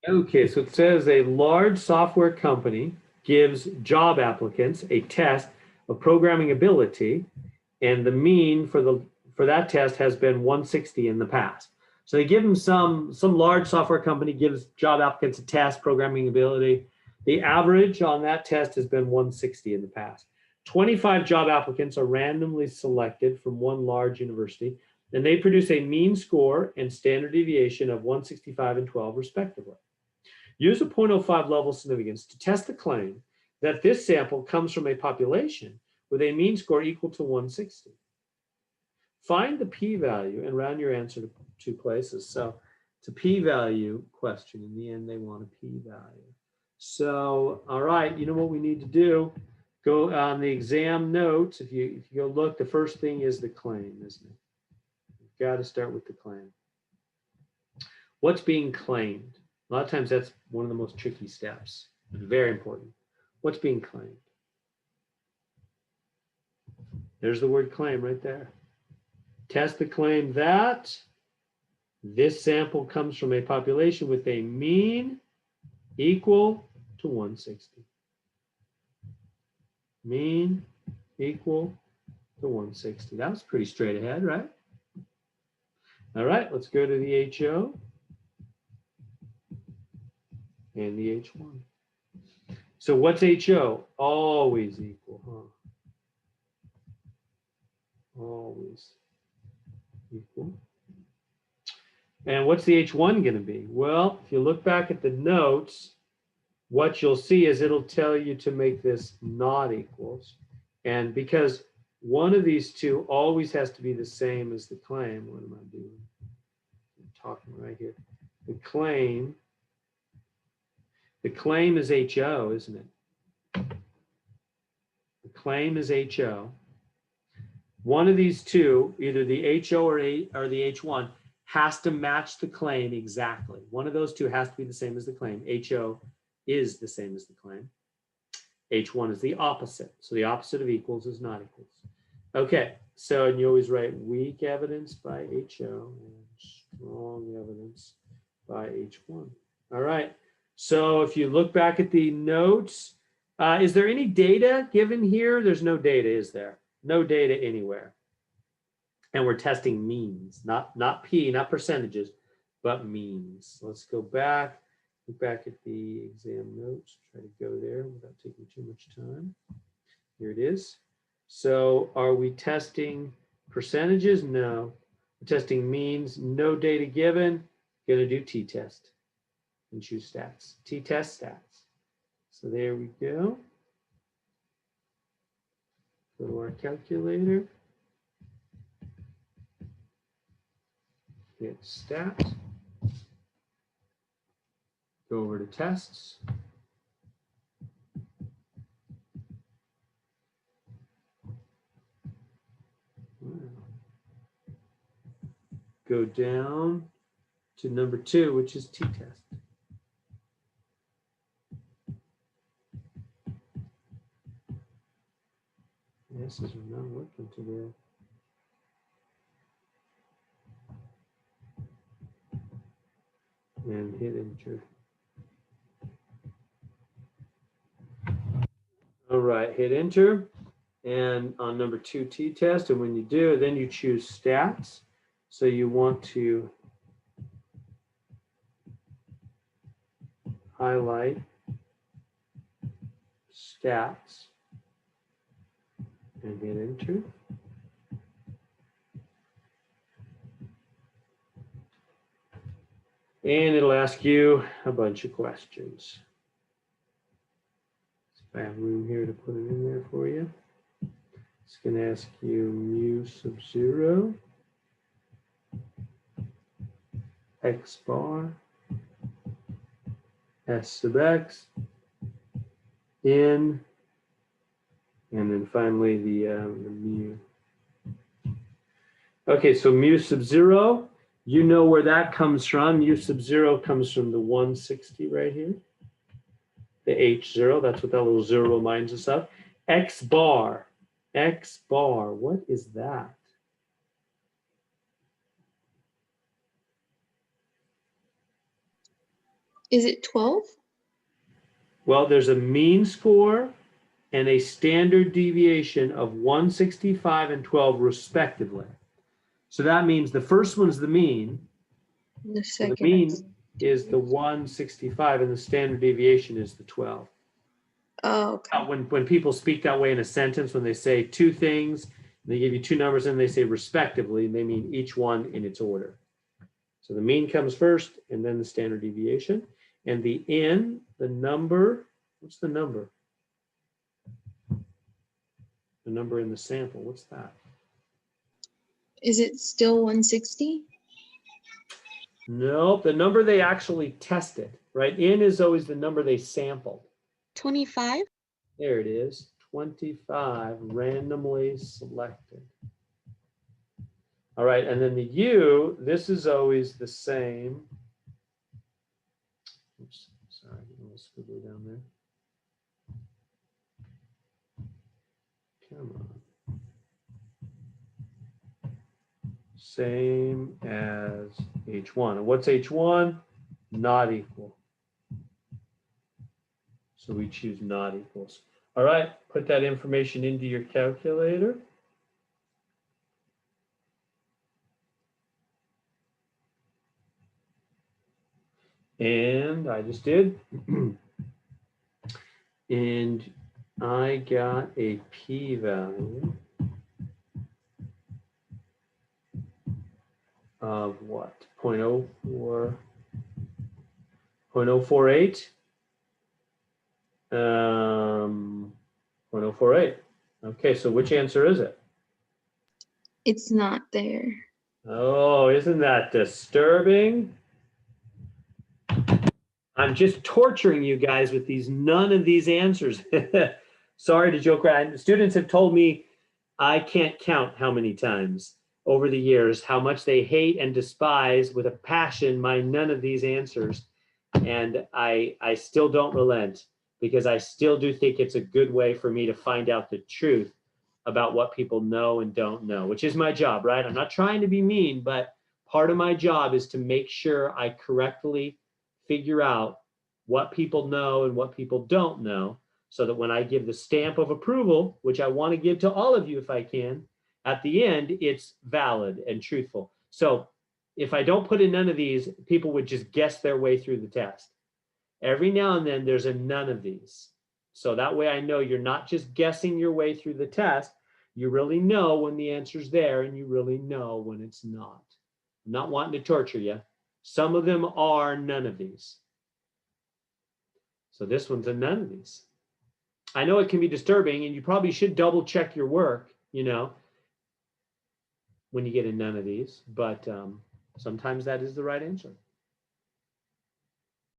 Okay, so it says a large software company gives job applicants a test of programming ability, and the mean for that test has been 160 in the past. So they give them some large software company gives job applicants a test programming ability. The average on that test has been 160 in the past. 25 job applicants are randomly selected from one large university, and they produce a mean score and standard deviation of 165 and 12 respectively. Use a 0.05 level significance to test the claim that this sample comes from a population with a mean score equal to 160. Find the p-value and round your answer to two places. So it's a p-value question. In the end, they want a p-value. So, all right, you know what we need to do? Go on the exam notes. If you go look, the first thing is the claim, isn't it? You've got to start with the claim. What's being claimed? A lot of times that's one of the most tricky steps. It's very important. What's being claimed? There's the word claim right there. Test the claim that this sample comes from a population with a mean equal to 160. Mean equal to 160. That was pretty straight ahead, right? All right, let's go to the HO and the H1. So what's HO? Always equal, huh? Always equal. And what's the H1 going to be? Well, if you look back at the notes, what you'll see is it'll tell you to make this not equals. And because one of these two always has to be the same as the claim, what am I doing? I'm talking right here. The claim is HO, isn't it? The claim is HO. One of these two, either the HO or the H1, has to match the claim exactly. One of those two has to be the same as the claim. HO is the same as the claim. H1 is the opposite. So the opposite of equals is not equals. Okay, so and you always write weak evidence by HO and strong evidence by H1. All right, so if you look back at the notes, is there any data given here? There's no data, is there? No data anywhere. And we're testing means, not P, not percentages, but means. Let's go back, look back at the exam notes, try to go there without taking too much time. Here it is. So are we testing percentages? No. We're testing means, no data given. Gonna do t-test and choose stats. T-test stats. So there we go. Go to our calculator. Hit stats. Go over to tests. Go down to number 2, which is t-test. This is not working today. And hit enter. All right, hit enter. And on number 2 t-test, and when you do, then you choose stats. So you want to highlight stats and hit enter. And it'll ask you a bunch of questions. I have room here to put it in there for you. It's going to ask you mu sub 0, x bar, s sub x, in, and then finally the mu. Okay, so mu sub 0, you know where that comes from. Mu sub 0 comes from the 160 right here. The H0, that's what that little 0 reminds us of. X bar, what is that? Is it 12? Well, there's a mean score and a standard deviation of 165 and 12 respectively. So that means the first one's the mean. The So the second mean is the 165 and the standard deviation is the 12. Oh, okay. When people speak that way in a sentence, when they say two things, they give you two numbers and they say respectively, they mean each one in its order. So the mean comes first and then the standard deviation. And the n, the number, what's the number? The number in the sample, what's that? Is it still 160? Nope, the number they actually tested, right? N is always the number they sampled. 25? There it is, 25 randomly selected. All right, and then the U, this is always the same. Oops, sorry, a little squiggly down there. Come on. Same as H1. And what's H1? Not equal. So we choose not equals. All right, put that information into your calculator. And I just did. And I got a p-value of what? 0.048. 0.048. Okay, so which answer is it? It's not there. Oh, isn't that disturbing? I'm just torturing you guys with none of these answers. Sorry to joke around. Students have told me I can't count how many times over the years how much they hate and despise with a passion none of these answers. And I still don't relent because I still do think it's a good way for me to find out the truth about what people know and don't know, which is my job, right? I'm not trying to be mean, but part of my job is to make sure I correctly figure out what people know and what people don't know, so that when I give the stamp of approval, which I want to give to all of you if I can, at the end, it's valid and truthful. So if I don't put in none of these, people would just guess their way through the test. Every now and then there's a none of these. So that way I know you're not just guessing your way through the test, you really know when the answer's there and you really know when it's not. I'm not wanting to torture you. Some of them are none of these. So this one's a none of these. I know it can be disturbing and you probably should double check your work, when you get a none of these, but sometimes that is the right answer.